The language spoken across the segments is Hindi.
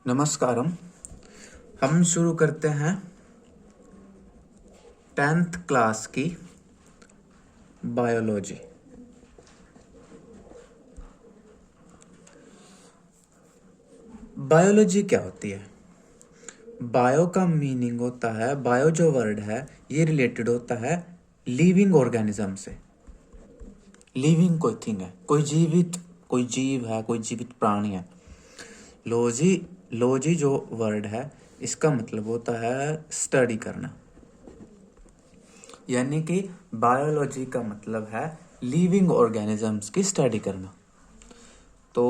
नमस्कारम। हम शुरू करते हैं 10th क्लास की बायोलॉजी। बायोलॉजी क्या होती है? बायो का मीनिंग होता है, बायो जो वर्ड है ये रिलेटेड होता है लिविंग ऑर्गेनिज्म से। लिविंग कोई थिंग है, कोई जीव है, कोई जीवित प्राणी है। लॉजी जो वर्ड है इसका मतलब होता है स्टडी करना, यानी कि बायोलॉजी का मतलब है लिविंग ऑर्गेनिजम्स की स्टडी करना। तो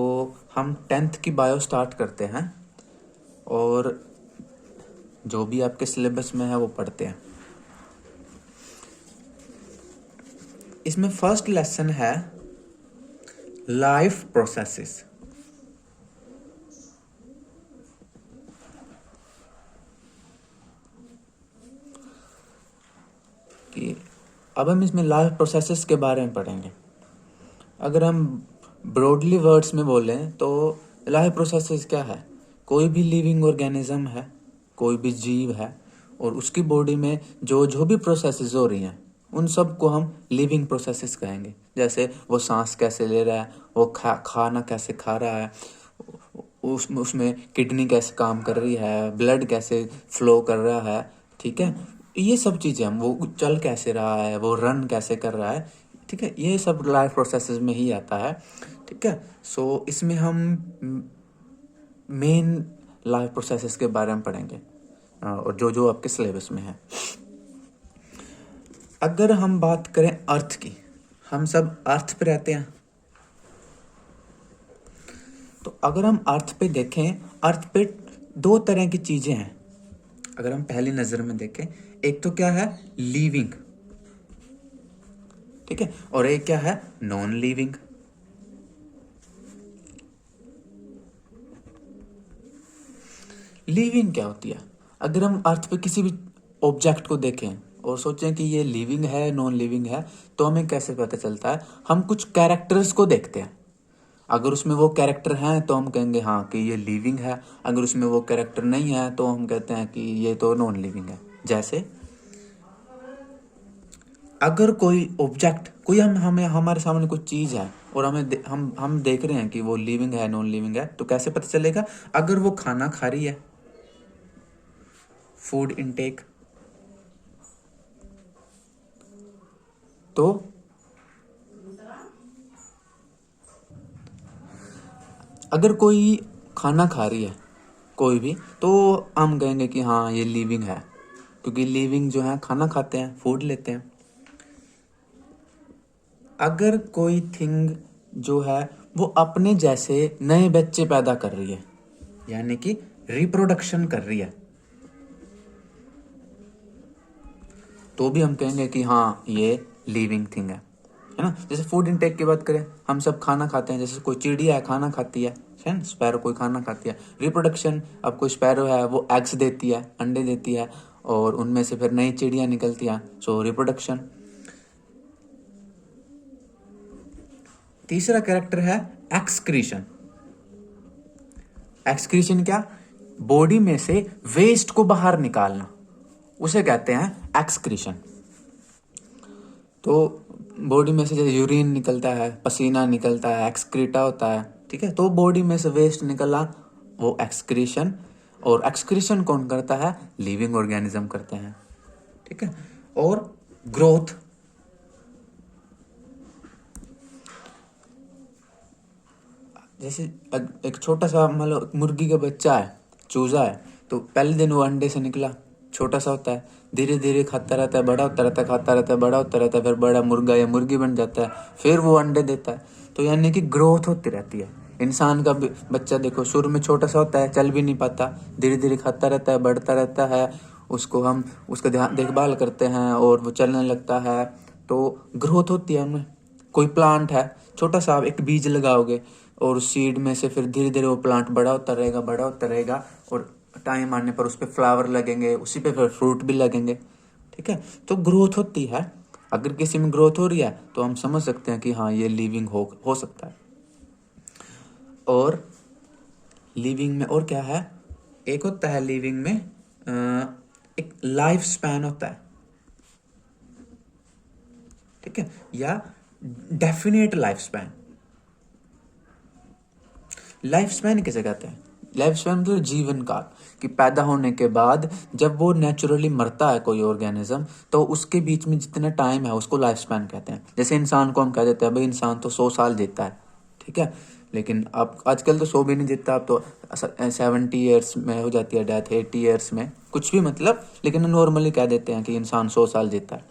हम 10th की बायो स्टार्ट करते हैं और जो भी आपके सिलेबस में है वो पढ़ते हैं। इसमें फर्स्ट लेसन है लाइफ प्रोसेसेस। कि अब हम इसमें लाइफ प्रोसेसेस के बारे में पढ़ेंगे। अगर हम ब्रॉडली वर्ड्स में बोलें तो लाइफ प्रोसेसेस क्या है? कोई भी लिविंग ऑर्गेनिज्म है, कोई भी जीव है और उसकी बॉडी में जो भी प्रोसेसेस हो रही हैं उन सब को हम लिविंग प्रोसेसेस कहेंगे। जैसे वो सांस कैसे ले रहा है, वो खाना कैसे खा रहा है, उसमें किडनी कैसे काम कर रही है, ब्लड कैसे फ्लो कर रहा है, ठीक है, ये सब चीज़ें हम, वो चल कैसे रहा है, वो रन कैसे कर रहा है, ठीक है, ये सब लाइफ प्रोसेसेस में ही आता है। ठीक है, सो इसमें हम मेन लाइफ प्रोसेसेस के बारे में पढ़ेंगे और जो आपके सिलेबस में है। अगर हम बात करें अर्थ की, हम सब अर्थ पे रहते हैं, तो अगर हम अर्थ पे देखें, अर्थ पे दो तरह की चीजें हैं। अगर हम पहली नजर में देखें, एक तो क्या है लिविंग, ठीक है, और एक क्या है नॉन लिविंग। लिविंग क्या होती है? अगर हम अर्थ पे किसी भी ऑब्जेक्ट को देखें और सोचें कि ये लिविंग है नॉन लिविंग है, तो हमें कैसे पता चलता है? हम कुछ कैरेक्टर्स को देखते हैं। अगर उसमें वो कैरेक्टर हैं तो हम कहेंगे हाँ कि ये लिविंग है, अगर उसमें वो कैरेक्टर नहीं है तो हम कहते हैं कि ये तो नॉन लिविंग है। जैसे अगर कोई ऑब्जेक्ट, कोई हमें हमारे सामने कोई चीज़ है और हम देख रहे हैं कि वो लिविंग है नॉन लिविंग है, तो कैसे पता चलेगा? अगर वो खाना खा रही है, फूड इनटेक, तो अगर कोई खाना खा रही है कोई भी, तो हम कहेंगे कि हाँ ये लिविंग है, क्योंकि लिविंग जो है खाना खाते हैं, फूड लेते हैं। अगर कोई थिंग जो है वो अपने जैसे नए बच्चे पैदा कर रही है, यानी कि रिप्रोडक्शन कर रही है, तो भी हम कहेंगे कि हाँ ये लिविंग थिंग है ना। जैसे फूड इनटेक की बात करें, हम सब खाना खाते हैं, जैसे कोई चिड़िया है खाना खाती है ना, स्पैरो कोई खाना खाती है। रिप्रोडक्शन, अब कोई स्पैरो है वो एग्स देती है, अंडे देती है और उनमें से फिर नई चिड़िया निकलती है, सो रिप्रोडक्शन। तीसरा कैरेक्टर है एक्सक्रीशन। एक्सक्रीशन क्या? बॉडी में से वेस्ट को बाहर निकालना, उसे कहते हैं एक्सक्रीशन। तो बॉडी में से जैसे यूरिन निकलता है, पसीना निकलता है, एक्सक्रीटा होता है, ठीक है, तो बॉडी में से वेस्ट निकला वो एक्सक्रीशन। और एक्सक्रीशन कौन करता है? लिविंग ऑर्गेनिज्म करते हैं, ठीक है। और ग्रोथ, जैसे एक छोटा सा मान लो मुर्गी का बच्चा है, चूजा है, तो पहले दिन वो अंडे से निकला, छोटा सा होता है, धीरे धीरे खाता रहता है, बड़ा होता रहता है, खाता रहता है, बड़ा होता रहता है, फिर बड़ा मुर्गा या मुर्गी बन जाता है, फिर वो अंडे देता है। तो यानी कि ग्रोथ होती रहती है। इंसान का बच्चा देखो, शुरू में छोटा सा होता है, चल भी नहीं पाता, धीरे धीरे खाता रहता है, बढ़ता रहता है, उसको हम उसका देखभाल करते हैं और वो चलने लगता है, तो ग्रोथ होती है उनमें। कोई प्लांट है, छोटा सा एक बीज लगाओगे और उस सीड में से फिर धीरे धीरे वो प्लांट बड़ा होता रहेगा, बड़ा होता रहेगा, और टाइम आने पर उस पर फ्लावर लगेंगे, उसी पे फिर फ्रूट भी लगेंगे, ठीक है। तो ग्रोथ होती है। अगर किसी में ग्रोथ हो रही है तो हम समझ सकते हैं कि हाँ ये लिविंग हो सकता है। और लिविंग में और क्या है? एक होता है लिविंग में एक लाइफ स्पैन होता है, ठीक है, या definite life span. Life span किसे कहते हैं? लाइफ स्पैन मतलब जीवन काल, कि पैदा होने के बाद जब वो नेचुरली मरता है कोई ऑर्गेनिज्म, तो उसके बीच में जितना टाइम है उसको लाइफ स्पैन कहते हैं। जैसे इंसान को हम कह देते हैं भाई इंसान तो 100 साल जीता है, ठीक है, लेकिन अब आजकल तो 100 भी नहीं जीता, अब तो 70 ईयर्स में हो जाती है डेथ, 80 ईयर्स में, कुछ भी मतलब, लेकिन नॉर्मली कह देते हैं कि इंसान 100 साल जीता है।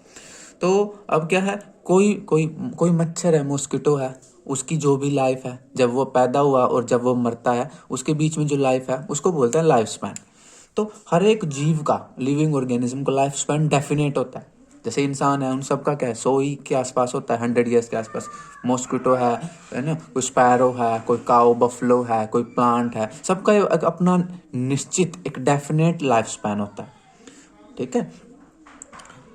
तो अब क्या है, कोई कोई कोई मच्छर है, मॉस्किटो है, उसकी जो भी लाइफ है, जब वो पैदा हुआ और जब वो मरता है उसके बीच में जो लाइफ है उसको बोलते हैं लाइफ स्पैन। तो हर एक जीव का, लिविंग ऑर्गेनिज्म का लाइफ स्पैन डेफिनेट होता है। जैसे इंसान है, उन सबका क्या है, 100 ही के आसपास होता है, 100 ईयर्स के आसपास। मॉस्किटो है ना, कोई स्पैरो है, कोई काऊ बफलो है, कोई प्लांट है, सबका एक अपना निश्चित एक डेफिनेट लाइफ स्पैन होता है, ठीक है।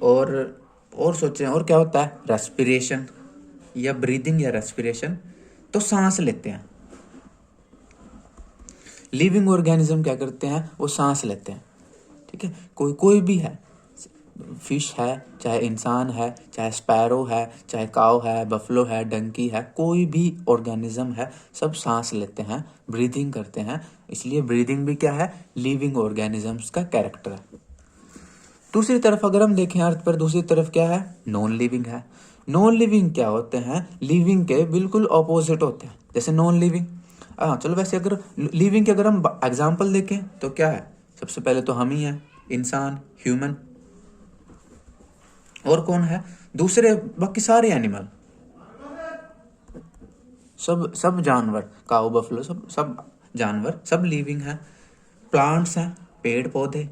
और सोचें और क्या होता है, रेस्पिरेशन या ब्रीदिंग या रेस्पिरेशन, तो सांस लेते हैं। लिविंग ऑर्गेनिज्म क्या करते हैं, वो सांस लेते हैं, ठीक है। कोई कोई भी है, फिश है, चाहे इंसान है, चाहे स्पैरो है, चाहे काऊ है, बफलो है, डंकी है, कोई भी ऑर्गेनिज्म है, सब सांस लेते हैं, ब्रीदिंग करते हैं। इसलिए ब्रीदिंग भी क्या है, लिविंग ऑर्गेनिजम्स का कैरेक्टर है। दूसरी तरफ अगर हम देखें अर्थ पर, दूसरी तरफ क्या है, नॉन लिविंग है। नॉन लिविंग क्या होते हैं, लिविंग के बिल्कुल ऑपोजिट होते हैं। जैसे नॉन लिविंग, हाँ चलो, वैसे अगर लिविंग के अगर हम एग्जाम्पल देखें तो क्या है, सबसे पहले तो हम ही हैं, इंसान, ह्यूमन। और कौन है, दूसरे बाकी सारे एनिमल, सब जानवर, काऊ बफलो, सब जानवर, सब लिविंग है। प्लांट्स हैं, पेड़ पौधे,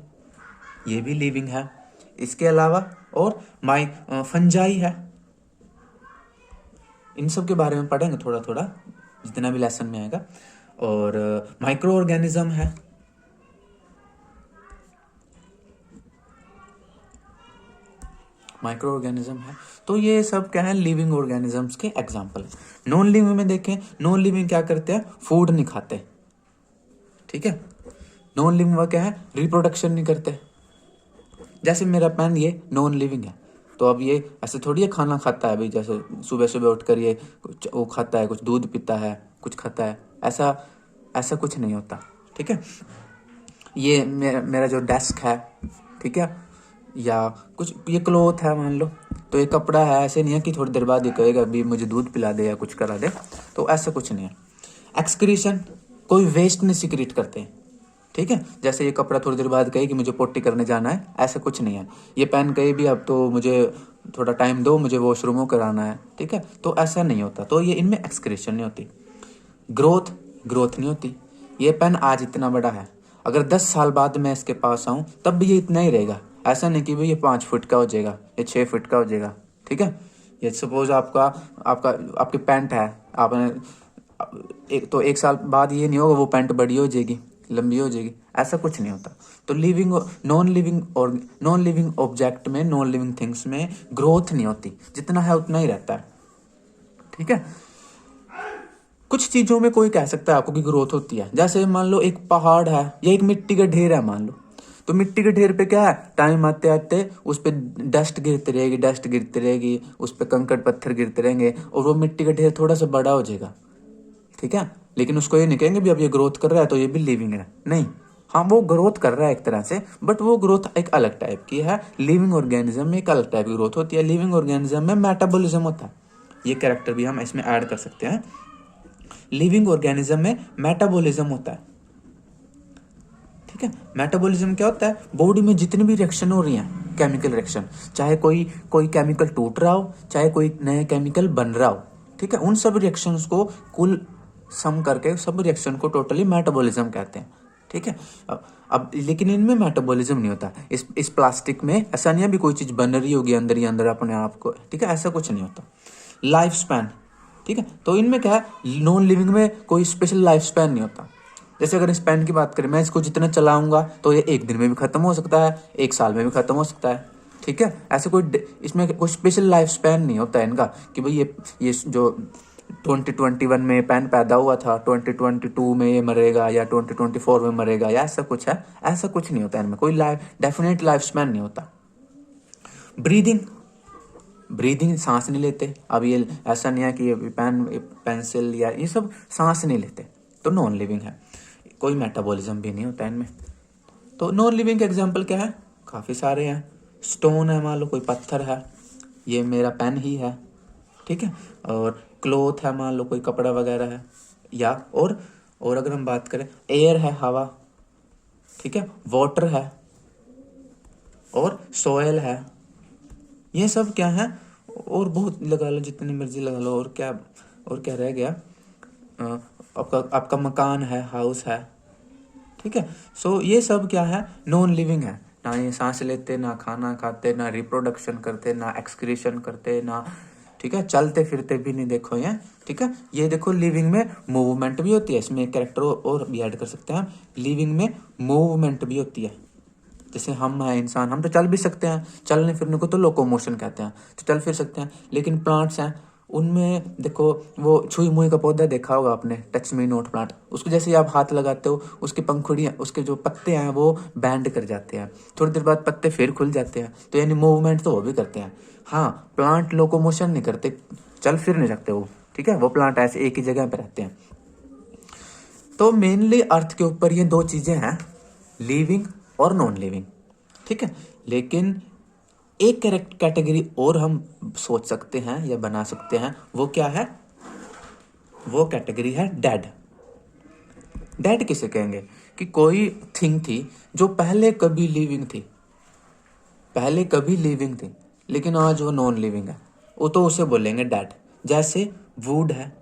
ये भी लिविंग है। इसके अलावा और फंजाई है। इन सब के बारे में पढ़ेंगे थोड़ा थोड़ा, जितना भी लेसन में आएगा। और माइक्रो ऑर्गेनिज्म है, माइक्रो ऑर्गेनिज्म है। तो ये सब क्या है, लिविंग ऑर्गेनिजम्स के एग्जाम्पल है। नॉन लिविंग में देखें, नॉन लिविंग क्या करते हैं, फूड नहीं खाते, ठीक है। नॉन लिविंग वो क्या है, रिप्रोडक्शन नहीं करते। जैसे मेरा पेन, ये नॉन लिविंग है, तो अब ये ऐसे थोड़ी है खाना खाता है भाई, जैसे सुबह सुबह उठ कर ये कुछ वो खाता है, कुछ दूध पीता है, कुछ खाता है, ऐसा ऐसा कुछ नहीं होता, ठीक है। ये मेरा जो डेस्क है, ठीक है, या कुछ ये क्लोथ है मान लो, तो ये कपड़ा है, ऐसे नहीं है कि थोड़ी देर बाद ये कहेगा अभी मुझे दूध पिला दे या कुछ करा दे, तो ऐसा कुछ नहीं है। एक्सक्रीशन, कोई वेस्ट नहीं सिक्रीट करते, ठीक है। जैसे ये कपड़ा थोड़ी देर बाद कहे कि मुझे पोटी करने जाना है, ऐसा कुछ नहीं है। ये पेन कहे भी अब तो मुझे थोड़ा टाइम दो, मुझे वॉशरूम कराना है, ठीक है, तो ऐसा नहीं होता। तो ये इनमें एक्सक्रीशन नहीं होती। ग्रोथ नहीं होती। ये पेन आज इतना बड़ा है, अगर 10 साल बाद मैं इसके पास आऊँ तब भी ये इतना ही रहेगा। ऐसा नहीं कि भाई ये 5 फुट का हो जाएगा, ये 6 फुट का हो जाएगा, ठीक है। ये सपोज आपकी पैंट है, आपने एक साल बाद ये नहीं होगा वो पैंट बड़ी हो जाएगी, लंबी हो जाएगी, ऐसा कुछ नहीं होता। तो नॉन लिविंग ऑब्जेक्ट में, नॉन लिविंग थिंग्स में ग्रोथ नहीं होती, जितना है उतना ही रहता है, ठीक है। कुछ चीजों में कोई कह सकता है आपको कि ग्रोथ होती है। जैसे मान लो एक पहाड़ है या एक मिट्टी का ढेर है मान लो, तो मिट्टी के ढेर पे क्या है, टाइम आते आते उस पर डस्ट गिरती रहेगी, उस पर कंकड़ पत्थर गिरते रहेंगे और वो मिट्टी का ढेर थोड़ा सा बड़ा हो जाएगा, ठीक है। लेकिन उसको ये नहीं कहेंगे भी अब ये ग्रोथ कर रहा है तो ये भी लिविंग है, नहीं। हाँ वो ग्रोथ कर रहा है एक तरह से, बट वो ग्रोथ एक अलग टाइप की है। लिविंग ऑर्गेनिज्म में एक अलग टाइप की ग्रोथ होती है। लिविंग ऑर्गेनिज्म में मेटाबॉलिज्म होता है, ये कैरेक्टर भी हम इसमें ऐड कर सकते हैं। लिविंग ऑर्गेनिज्म में मेटाबॉलिज्म होता है, ठीक है। मेटाबॉलिज्म क्या होता है, बॉडी में जितनी भी रिएक्शन हो रही हैं, केमिकल रिएक्शन, चाहे कोई केमिकल टूट रहा हो, चाहे कोई नया केमिकल बन रहा हो, ठीक है, उन सब रिएक्शंस को कुल सम करके सब रिएक्शन को टोटली मेटाबॉलिज्म कहते हैं, ठीक है। अब लेकिन इनमें मेटाबॉलिज्म नहीं होता। इस प्लास्टिक में ऐसा नहीं है भी कोई चीज बन रही होगी अंदर ही अंदर अपने आप को, ठीक है, ऐसा कुछ नहीं होता। लाइफ स्पैन, ठीक है, तो इनमें क्या है, नॉन लिविंग में कोई स्पेशल लाइफ स्पैन नहीं होता। जैसे अगर इस पेन की बात करें, मैं इसको जितना चलाऊंगा तो ये 1 दिन में भी खत्म हो सकता है, 1 साल में भी खत्म हो सकता है, ठीक है। ऐसे इसमें कोई स्पेशल लाइफ स्पैन नहीं होता है इनका कि भाई ये जो 2021 में पेन पैदा हुआ था, 2022 में ये मरेगा या 2024 में मरेगा या ऐसा कुछ है, ऐसा कुछ नहीं होता इनमें, कोई डेफिनेट लाइफ स्पैन नहीं होता। ब्रीदिंग, ब्रीदिंग सांस नहीं लेते। अब ये ऐसा नहीं है कि ये पेंसिल या ये सब सांस नहीं लेते, तो नॉन लिविंग है। कोई मेटाबॉलिज्म भी नहीं होता इनमें। तो नॉन लिविंग के एग्जांपल क्या है? काफ़ी सारे हैं। स्टोन है, मान लो कोई पत्थर है, ये मेरा पेन ही है, ठीक है। और क्लोथ है, मान लो कोई कपड़ा वगैरह है, या और अगर हम बात करें, एयर है, हवा, ठीक है, वाटर है और सॉयल है। ये सब क्या है? और बहुत लगा लो, जितनी मर्जी लगा लो। और क्या रह गया? आपका मकान है, हाउस है, ठीक है। सो ये सब क्या है? नॉन लिविंग है। ना ये सांस लेते, ना खाना खाते, ना रिप्रोडक्शन करते, ना एक्सक्रीशन करते, ना, ठीक है, चलते फिरते भी नहीं। देखो ये, ठीक है। ये देखो, लिविंग में मूवमेंट भी होती है। इसमें एक कैरेक्टर और भी ऐड कर सकते हैं। लिविंग में मूवमेंट भी होती है। जैसे हम हैं इंसान, हम तो चल भी सकते हैं, चलने फिरने को तो लोकोमोशन कहते हैं, तो चल फिर सकते हैं। लेकिन प्लांट्स हैं, उनमें देखो, वो छुई मुई का पौधा देखा होगा आपने, टच मी नॉट प्लांट। उसको जैसे ही आप हाथ लगाते हो, उसकी पंखुड़ियाँ, उसके जो पत्ते हैं वो बैंड कर जाते हैं, थोड़ी देर बाद पत्ते फिर खुल जाते हैं। तो यानी मूवमेंट तो वो भी करते हैं। हाँ, प्लांट लोकोमोशन नहीं करते, चल फिर नहीं सकते वो, ठीक है। वो प्लांट ऐसे एक ही जगह पर रहते हैं। तो मेनली अर्थ के ऊपर ये दो चीजें हैं, लिविंग और नॉन लिविंग, ठीक है। लेकिन एक कैटेगरी और हम सोच सकते हैं या बना सकते हैं, वो क्या है? वो कैटेगरी है डेड। डेड किसे कहेंगे? कि कोई थिंग थी जो पहले कभी लिविंग थी, पहले कभी लिविंग थी, लेकिन आज वो नॉन लिविंग है, वो तो उसे बोलेंगे डेड। जैसे वुड है,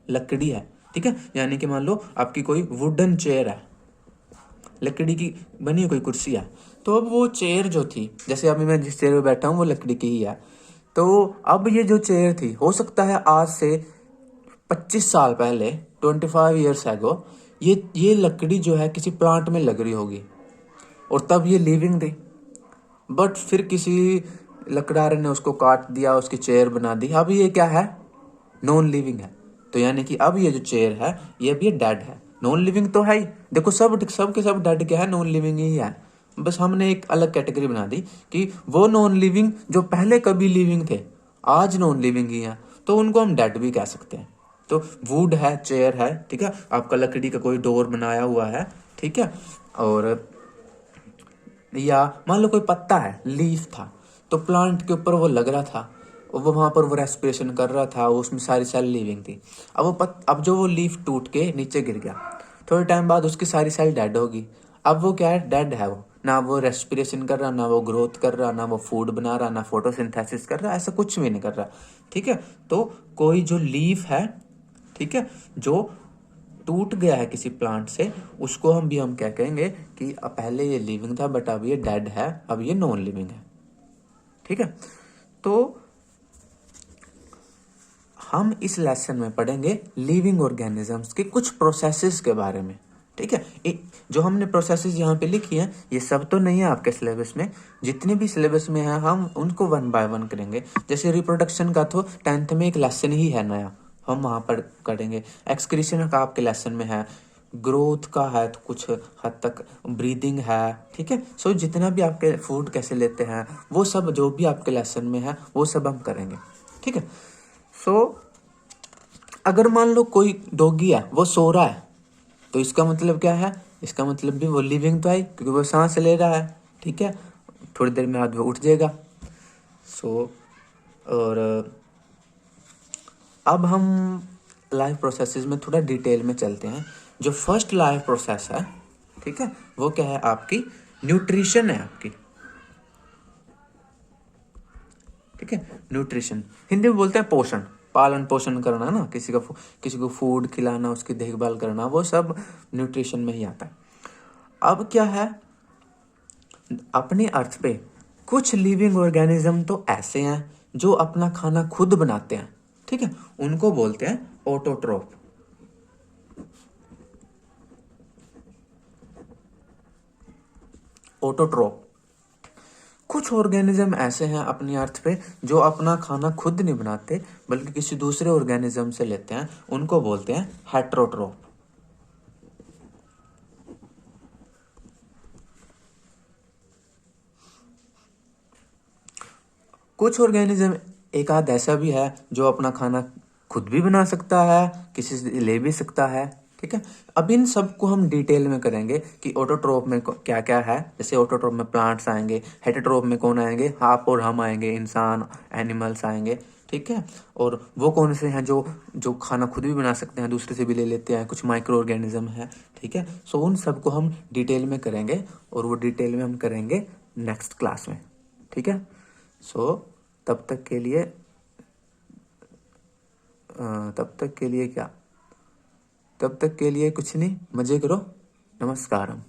लकड़ी है, ठीक है। यानी कि मान लो आपकी कोई वुडन चेयर है, लकड़ी की बनी हुई कोई कुर्सी है, तो अब वो चेयर जो थी, जैसे अभी मैं जिस चेयर पे बैठा हूँ वो लकड़ी की ही है, तो अब ये जो चेयर थी, हो सकता है आज से 25 साल पहले, 25 ईयर्स एगो, ये लकड़ी जो है किसी प्लांट में लग रही होगी और तब ये लिविंग थी। बट फिर किसी लकड़हारे ने उसको काट दिया, उसकी चेयर बना दी। अब ये क्या है? नॉन लिविंग है। तो यानी कि अब ये जो चेयर है, ये अब ये डेड है। नॉन लिविंग तो है ही। देखो, सब के सब डेड क्या है? नॉन लिविंग ही है। बस हमने एक अलग कैटेगरी बना दी कि वो नॉन लिविंग जो पहले कभी लिविंग थे, आज नॉन लिविंग ही है, तो उनको हम डेड भी कह सकते हैं। तो वुड है, चेयर है, ठीक है, आपका लकड़ी का कोई डोर बनाया हुआ है, ठीक है। और या मान लो कोई पत्ता है, लीफ था, तो प्लांट के ऊपर वो लग रहा था, वो वहां पर वो रेस्पिरेशन कर रहा था, उसमें सारी सेल लिविंग थी। अब जो वो लीफ टूट के नीचे गिर गया, थोड़े टाइम बाद उसकी सारी सेल डेड होगी। अब वो क्या है? डेड है। वो ना वो रेस्पिरेशन कर रहा, ना वो ग्रोथ कर रहा, ना वो फूड बना रहा, ना फोटोसिंथेसिस कर रहा, ऐसा कुछ भी नहीं कर रहा, ठीक है। तो कोई जो लीफ है, ठीक है, जो टूट गया है किसी प्लांट से, उसको हम क्या कहेंगे कि पहले ये लिविंग था बट अब ये डेड है, अब ये नॉन लिविंग है, ठीक है। तो हम इस लेसन में पढ़ेंगे लिविंग ऑर्गेनिजम्स के कुछ प्रोसेसेस के बारे में, ठीक है। जो हमने प्रोसेसेस यहाँ पे लिखी हैं, ये सब तो नहीं है आपके सिलेबस में, जितने भी सिलेबस में है हम उनको 1 बाय 1 करेंगे। जैसे रिप्रोडक्शन का तो 10th में एक लेसन ही है नया, हम वहाँ पर करेंगे। एक्सक्रीशन का आपके लेसन में है, ग्रोथ का है तो कुछ हद तक, ब्रीदिंग है, ठीक है। सो जितना भी आपके फूड कैसे लेते हैं, वो सब जो भी आपके लेसन में है वो सब हम करेंगे, ठीक है। सो अगर मान लो कोई डॉगी है, वो सो रहा है, तो इसका मतलब क्या है? इसका मतलब भी वो लिविंग तो है, क्योंकि वो सांस ले रहा है, ठीक है। थोड़ी देर में बाद वो उठ जाएगा। सो और अब हम लाइफ प्रोसेसेस में थोड़ा डिटेल में चलते हैं। जो फर्स्ट लाइफ प्रोसेस है, ठीक है, वो क्या है? आपकी न्यूट्रिशन है आपकी, ठीक है। न्यूट्रिशन हिंदी में बोलते हैं पोषण, पालन पोषण करना ना, किसी को फूड खिलाना, उसकी देखभाल करना, वो सब न्यूट्रिशन में ही आता है। अब क्या है? अपने अर्थ पे कुछ लिविंग ऑर्गेनिज्म तो ऐसे हैं जो अपना खाना खुद बनाते हैं, ठीक है, उनको बोलते हैं ऑटोट्रोफ। ऑटोट्रोफ। कुछ ऑर्गेनिज्म ऐसे हैं अपनी अर्थ पे जो अपना खाना खुद नहीं बनाते, बल्कि किसी दूसरे ऑर्गेनिज्म से लेते हैं, उनको बोलते हैं हेटेरोट्रोफ। कुछ ऑर्गेनिज्म एक आध ऐसा भी है जो अपना खाना खुद भी बना सकता है, किसी से ले भी सकता है। ठीक है, अब इन सब को हम डिटेल में करेंगे कि ऑटोट्रोफ में क्या क्या है। जैसे ऑटोट्रोफ में प्लांट्स आएंगे, हेटेरोट्रोफ में कौन आएंगे, आप और हम आएंगे, इंसान, एनिमल्स आएंगे। ठीक है, और वो कौन से हैं जो जो खाना खुद भी बना सकते हैं, दूसरे से भी ले लेते हैं, कुछ माइक्रो ऑर्गेनिज्म है। ठीक है, सो उन सबको हम डिटेल में करेंगे, और वो डिटेल में हम करेंगे नेक्स्ट क्लास में। ठीक है, सो तब तक के लिए तब तक के लिए क्या, तब तक के लिए कुछ नहीं, मजे करो। नमस्कारम।